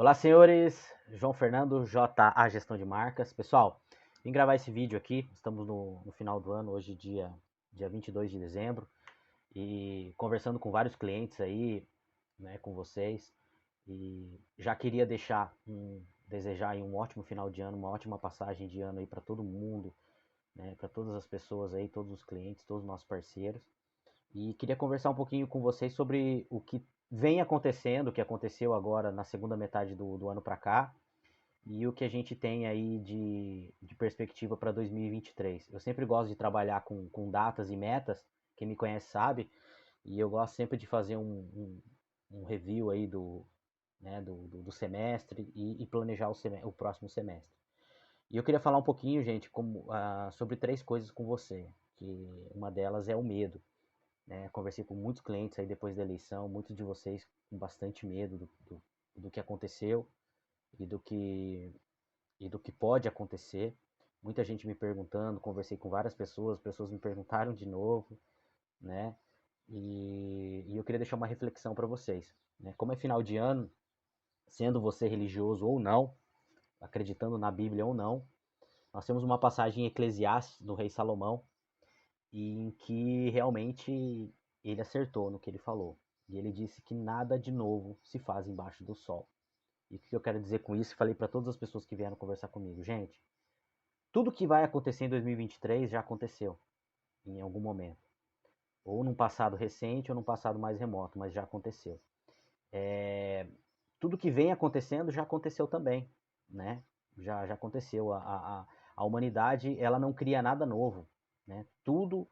Olá, senhores. João Fernando, JA Gestão de Marcas. Pessoal, vim gravar esse vídeo aqui. Estamos no final do ano, hoje dia 22 de dezembro. E conversando com vários clientes aí, né, com vocês. E já queria desejar aí um ótimo final de ano, uma ótima passagem de ano aí para todo mundo, né, para todas as pessoas aí, todos os clientes, todos os nossos parceiros. E queria conversar um pouquinho com vocês sobre o que vem acontecendo, o que aconteceu agora na segunda metade do ano para cá, e o que a gente tem aí de perspectiva para 2023. Eu sempre gosto de trabalhar com datas e metas, quem me conhece sabe, e eu gosto sempre de fazer um review aí do semestre e planejar o próximo semestre. E eu queria falar um pouquinho, gente, sobre três coisas com você, que uma delas é o medo. Né? Conversei com muitos clientes aí depois da eleição, muitos de vocês com bastante medo do que aconteceu e do que pode acontecer. Muita gente me perguntando, conversei com várias pessoas me perguntaram de novo, né? E eu queria deixar uma reflexão para vocês. Né? Como é final de ano, sendo você religioso ou não, acreditando na Bíblia ou não, nós temos uma passagem em Eclesiastes do rei Salomão, em que realmente ele acertou no que ele falou. E ele disse que nada de novo se faz embaixo do sol. E o que eu quero dizer com isso? Falei para todas as pessoas que vieram conversar comigo, gente, tudo que vai acontecer em 2023 já aconteceu em algum momento. Ou num passado recente ou num passado mais remoto, mas já aconteceu. Tudo que vem acontecendo já aconteceu também, né? Já aconteceu. A humanidade, ela não cria nada novo, né? Tudo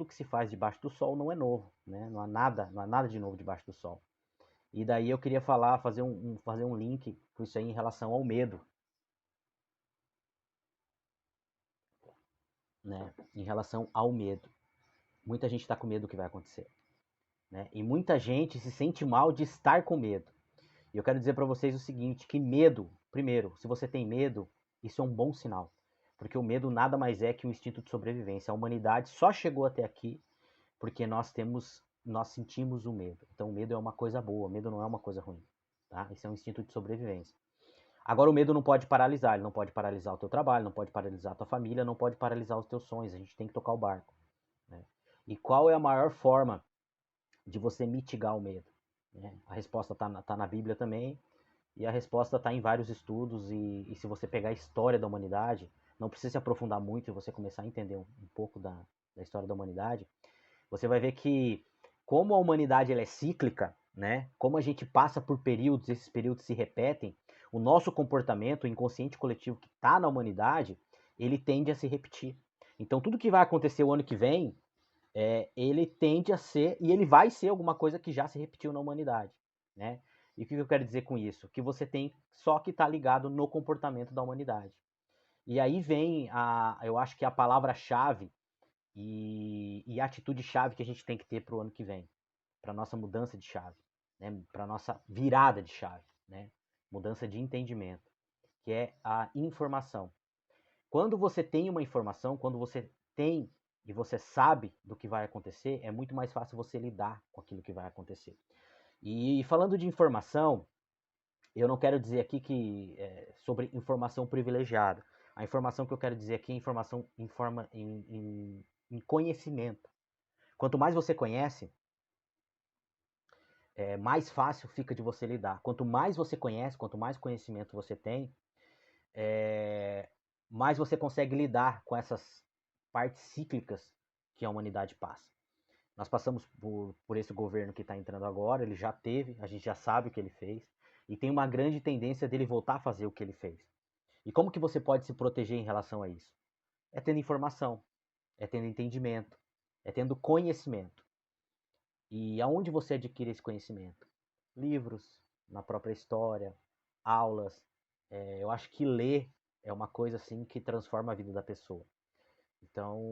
que se faz debaixo do sol não é novo, né? Não há nada de novo debaixo do sol. E daí eu queria fazer um link com isso aí em relação ao medo, né? Em relação ao medo. Muita gente está com medo do que vai acontecer, né? E muita gente se sente mal de estar com medo. E eu quero dizer para vocês o seguinte, que medo, primeiro, se você tem medo, isso é um bom sinal. Porque o medo nada mais é que um instinto de sobrevivência. A humanidade só chegou até aqui porque nós sentimos o medo. Então o medo é uma coisa boa, o medo não é uma coisa ruim, tá? Isso é um instinto de sobrevivência. Agora o medo não pode paralisar, ele não pode paralisar o teu trabalho, não pode paralisar a tua família, não pode paralisar os teus sonhos. A gente tem que tocar o barco, né? E qual é a maior forma de você mitigar o medo? Né? A resposta tá na Bíblia também, e a resposta está em vários estudos, e se você pegar a história da humanidade, não precisa se aprofundar muito e você começar a entender um pouco da história da humanidade, você vai ver que como a humanidade ela é cíclica, né? Como a gente passa por períodos, esses períodos se repetem, o nosso comportamento, o inconsciente coletivo que está na humanidade, ele tende a se repetir. Então tudo que vai acontecer o ano que vem, ele tende a ser, e ele vai ser alguma coisa que já se repetiu na humanidade, né? E o que eu quero dizer com isso? Que você tem só que estar ligado no comportamento da humanidade. E aí vem, eu acho que a palavra-chave e a atitude-chave que a gente tem que ter para o ano que vem, para nossa mudança de chave, né? Para nossa virada de chave, né? Mudança de entendimento, que é a informação. Quando você tem uma informação, quando você tem e você sabe do que vai acontecer, é muito mais fácil você lidar com aquilo que vai acontecer. E falando de informação, eu não quero dizer aqui sobre informação privilegiada. A informação que eu quero dizer aqui é informação em conhecimento. Quanto mais você conhece, mais fácil fica de você lidar. Quanto mais você conhece, quanto mais conhecimento você tem, mais você consegue lidar com essas partes cíclicas que a humanidade passa. Nós passamos por esse governo que está entrando agora, ele já teve, a gente já sabe o que ele fez, e tem uma grande tendência dele voltar a fazer o que ele fez. E como que você pode se proteger em relação a isso? É tendo informação, é tendo entendimento, é tendo conhecimento. E aonde você adquire esse conhecimento? Livros, na própria história, aulas. Eu acho que ler é uma coisa assim que transforma a vida da pessoa. Então,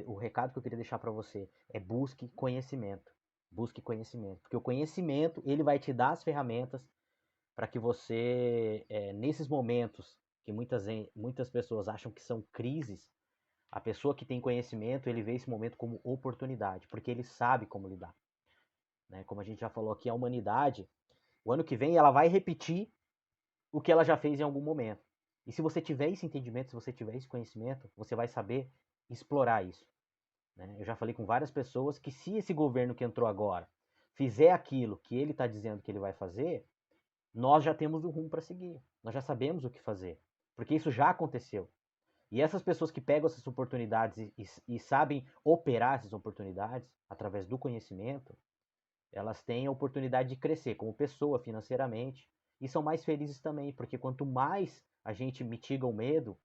o recado que eu queria deixar para você é busque conhecimento. Busque conhecimento. Porque o conhecimento, ele vai te dar as ferramentas para que você, nesses momentos que muitas pessoas acham que são crises, a pessoa que tem conhecimento, ele vê esse momento como oportunidade, porque ele sabe como lidar. Né? Como a gente já falou aqui, a humanidade, O ano que vem ela vai repetir o que ela já fez em algum momento. E se você tiver esse entendimento, se você tiver esse conhecimento, você vai saber explorar isso. Né? Eu já falei com várias pessoas que se esse governo que entrou agora fizer aquilo que ele está dizendo que ele vai fazer, nós já temos o rumo para seguir. Nós já sabemos o que fazer. Porque isso já aconteceu. E essas pessoas que pegam essas oportunidades e sabem operar essas oportunidades através do conhecimento, elas têm a oportunidade de crescer como pessoa financeiramente e são mais felizes também, porque quanto mais a gente mitiga o medo,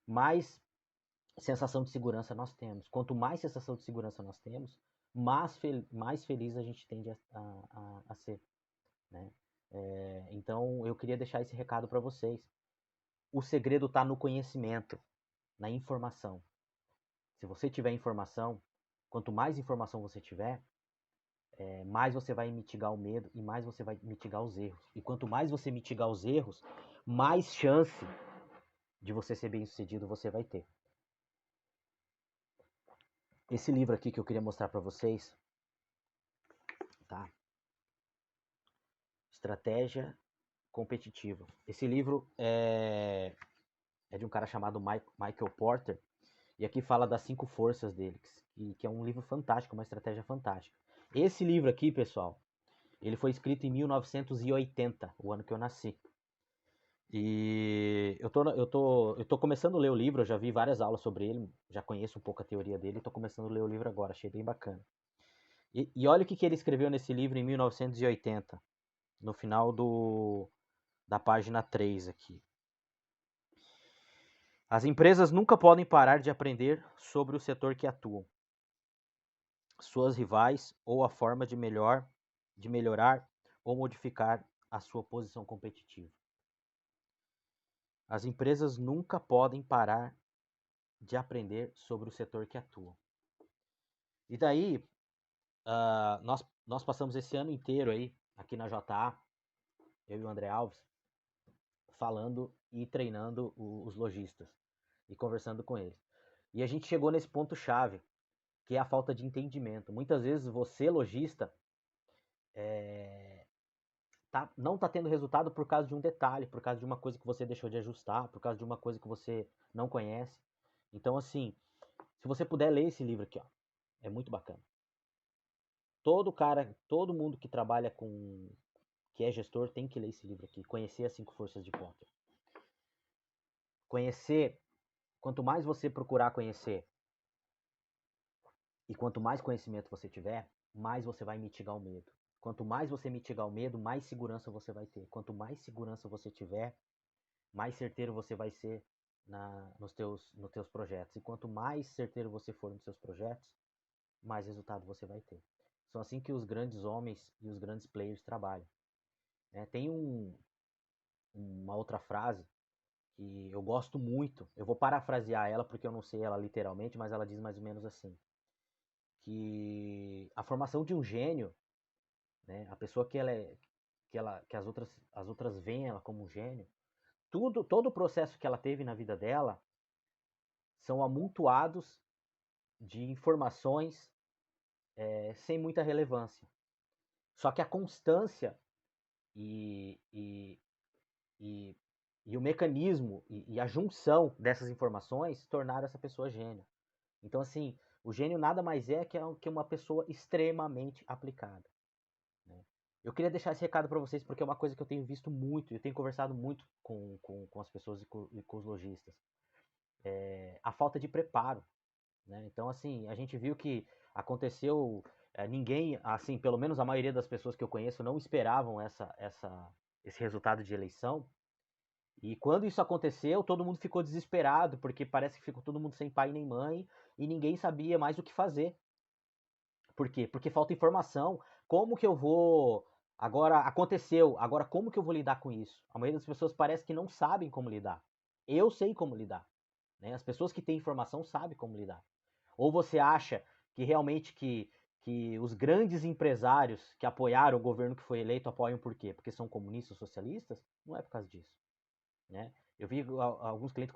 mais sensação de segurança nós temos. Quanto mais sensação de segurança nós temos, mais feliz a gente tende a ser. Né? Então eu queria deixar esse recado para vocês. O segredo está no conhecimento, na informação. Se você tiver informação, quanto mais informação você tiver, mais você vai mitigar o medo e mais você vai mitigar os erros. E quanto mais você mitigar os erros, mais chance de você ser bem sucedido você vai ter. Esse livro aqui que eu queria mostrar para vocês, tá? Estratégia competitiva. Esse livro é de um cara chamado Michael Porter, e aqui fala das 5 forças dele, que é um livro fantástico, uma estratégia fantástica. Esse livro aqui, pessoal, ele foi escrito em 1980, o ano que eu nasci. E eu tô começando a ler o livro, eu já vi várias aulas sobre ele, já conheço um pouco a teoria dele, tô começando a ler o livro agora, achei bem bacana. E olha o que ele escreveu nesse livro em 1980, no final da página 3 aqui. As empresas nunca podem parar de aprender sobre o setor que atuam, suas rivais ou a forma de melhorar ou modificar a sua posição competitiva. As empresas nunca podem parar de aprender sobre o setor que atuam. E daí, nós passamos esse ano inteiro aí, aqui na JA, eu e o André Alves, falando e treinando os lojistas e conversando com eles. E a gente chegou nesse ponto-chave, que é a falta de entendimento. Muitas vezes você, lojista, não está tendo resultado por causa de um detalhe, por causa de uma coisa que você deixou de ajustar, por causa de uma coisa que você não conhece. Então, assim, se você puder ler esse livro aqui, ó, é muito bacana. Todo mundo que trabalha que é gestor tem que ler esse livro aqui, Conhecer as 5 Forças de Porter. Conhecer, quanto mais você procurar conhecer e quanto mais conhecimento você tiver, mais você vai mitigar o medo. Quanto mais você mitigar o medo, mais segurança você vai ter. Quanto mais segurança você tiver, mais certeiro você vai ser nos teus projetos. E quanto mais certeiro você for nos seus projetos, mais resultado você vai ter. São assim que os grandes homens e os grandes players trabalham. Tem uma outra frase que eu gosto muito. Eu vou parafrasear ela porque eu não sei ela literalmente, mas ela diz mais ou menos assim: que a formação de um gênio, né, a pessoa que as outras veem ela como um gênio, todo o processo que ela teve na vida dela são amontoados de informações sem muita relevância. Só que a constância e, e, e, e o mecanismo e a junção dessas informações tornaram essa pessoa gênio. Então, assim, o gênio nada mais é que uma pessoa extremamente aplicada. Né? Eu queria deixar esse recado para vocês porque é uma coisa que eu tenho visto muito, eu tenho conversado muito com as pessoas e com os lojistas. A falta de preparo. Né? Então, assim, a gente viu que aconteceu, ninguém, assim, pelo menos a maioria das pessoas que eu conheço não esperavam esse resultado de eleição. E quando isso aconteceu, todo mundo ficou desesperado, porque parece que ficou todo mundo sem pai nem mãe e ninguém sabia mais o que fazer. Por quê? Porque falta informação. Como que eu vou. Agora aconteceu, agora como que eu vou lidar com isso? A maioria das pessoas parece que não sabem como lidar. Eu sei como lidar. Né? As pessoas que têm informação sabem como lidar. Ou você acha que realmente que os grandes empresários que apoiaram o governo que foi eleito apoiam por quê? Porque são comunistas, socialistas? Não é por causa disso. Né? Eu vi alguns clientes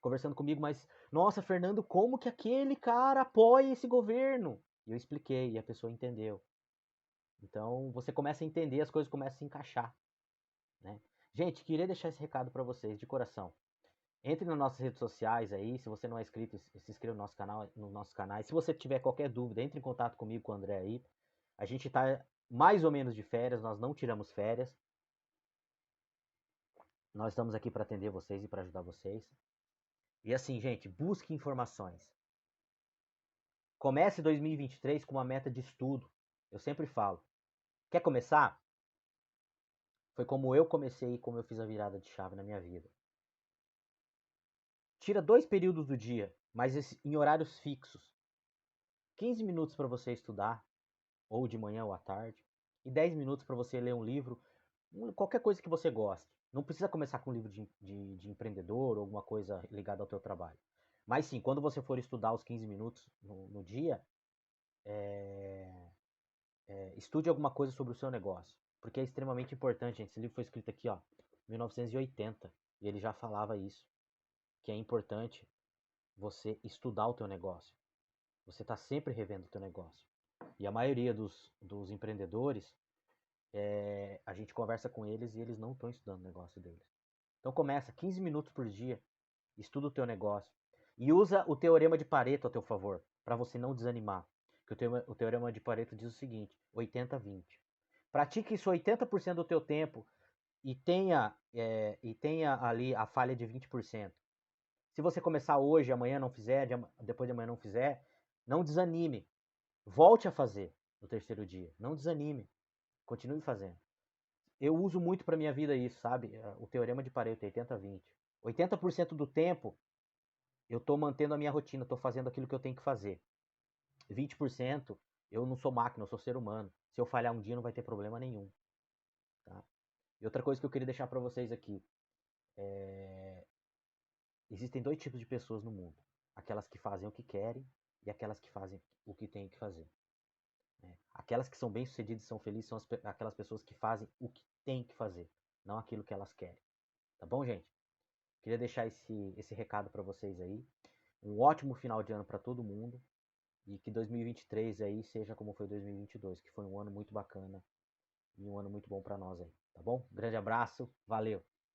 conversando comigo, mas nossa, Fernando, como que aquele cara apoia esse governo? E eu expliquei e a pessoa entendeu. Então você começa a entender, as coisas começam a se encaixar, né? Gente, queria deixar esse recado para vocês de coração. Entre nas nossas redes sociais aí, se você não é inscrito, se inscreva no nosso canal, nos nossos canais. Se você tiver qualquer dúvida, entre em contato comigo, com o André aí. A gente está mais ou menos de férias, nós não tiramos férias. Nós estamos aqui para atender vocês e para ajudar vocês. E assim, gente, busque informações. Comece 2023 com uma meta de estudo. Eu sempre falo. Quer começar? Foi como eu comecei e como eu fiz a virada de chave na minha vida. Tira 2 períodos do dia, mas em horários fixos. 15 minutos para você estudar, ou de manhã ou à tarde, e 10 minutos para você ler um livro, qualquer coisa que você goste. Não precisa começar com um livro de empreendedor ou alguma coisa ligada ao teu trabalho. Mas sim, quando você for estudar os 15 minutos no dia, estude alguma coisa sobre o seu negócio. Porque é extremamente importante, gente. Esse livro foi escrito aqui, ó, 1980, e ele já falava isso, que é importante você estudar o teu negócio. Você está sempre revendo o teu negócio. E a maioria dos empreendedores, a gente conversa com eles e eles não estão estudando o negócio deles. Então começa 15 minutos por dia, estuda o teu negócio e usa o teorema de Pareto a teu favor, para você não desanimar. Que o teorema de Pareto diz o seguinte: 80-20. Pratique isso 80% do teu tempo e tenha ali a falha de 20%. Se você começar hoje, amanhã não fizer, depois de amanhã não fizer, não desanime. Volte a fazer no terceiro dia. Não desanime. Continue fazendo. Eu uso muito para minha vida isso, sabe? O teorema de Pareto, 80-20. 80% do tempo eu estou mantendo a minha rotina, estou fazendo aquilo que eu tenho que fazer. 20% eu não sou máquina, eu sou ser humano. Se eu falhar um dia não vai ter problema nenhum. Tá? E outra coisa que eu queria deixar para vocês aqui. Existem 2 tipos de pessoas no mundo. Aquelas que fazem o que querem e aquelas que fazem o que têm que fazer. Aquelas que são bem-sucedidas e são felizes são aquelas pessoas que fazem o que têm que fazer, não aquilo que elas querem. Tá bom, gente? Queria deixar esse recado para vocês aí. Um ótimo final de ano para todo mundo. E que 2023 aí seja como foi 2022, que foi um ano muito bacana e um ano muito bom para nós aí, tá bom? Grande abraço, valeu!